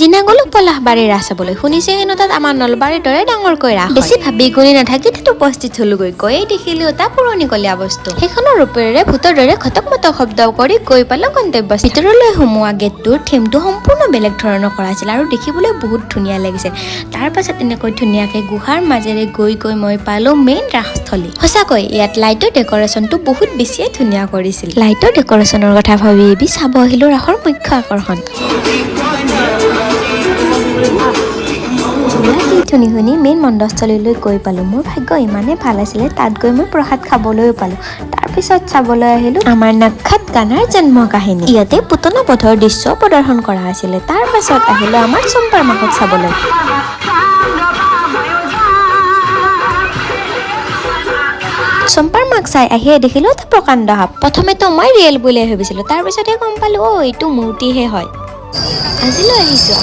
সিদিনা গলো পলাশবাৰীৰ ৰাস চাবলৈ। শুনিছে হেনো তাত আমাৰ নলবাৰীৰ দৰে ডাঙৰকৈ ৰাস। বেছি ভাবি গুণি নাথাকি তাত উপস্থিত হলোগৈ। গৈয়ে দেখিলো এটা পুৰণিকলীয়া বস্তু। সেইখনৰ ৰূপেৰে ভূতৰ দৰে খটক মটক শব্দ কৰি গৈ পালো গন্তব্য। ভিতৰলৈ সোমোৱা গেটটোৰ থিমটো সম্পূৰ্ণ বেলেগ ধৰণৰ কৰা আছিল আৰু দেখিবলৈ বহুত ধুনীয়া লাগিছিল। তাৰ পাছত এনেকৈ ধুনীয়াকৈ গুহাৰ মাজেৰে গৈ মই পালো মেইন ৰাসস্থলী। সঁচাকৈ ইয়াত লাইটৰ ডেকৰেশ্যনটো বহুত বেছিয়ে ধুনীয়া কৰিছিল। লাইটৰ ডেকৰেশ্যনৰ কথা ভাবি চাব আহিলো ৰাসৰ মুখ্য আকৰ্ষণ। শুনি মেইন মণ্ডস্থলীলৈ গৈ পালো। মোৰ ভাগ্য ইমানেই ভাল আছিলে, তাত গৈ মই প্ৰসাদ খাবলৈও পালো। তাৰ পিছত চাবলৈ আহিলো আমাৰ নাক্ষাত গানাৰ জন্ম কাহিনী। ইয়াতে পুতনা বধৰ দৃশ্য প্ৰদৰ্শন কৰা আছিলে। তাৰ পাছত আহিলো আমাৰ চম্পাৰ মাকক চাবলৈ। চম্পাৰ মাক চাই আহিয়ে দেখিলো এটা প্ৰকাণ্ড সাপ। প্ৰথমেতো মই ৰিয়েল বুলিয়ে ভাবিছিলো, তাৰ পিছতহে গম পালো এইটো মূৰ্তিহে হয়। আজিলৈ আহিছো।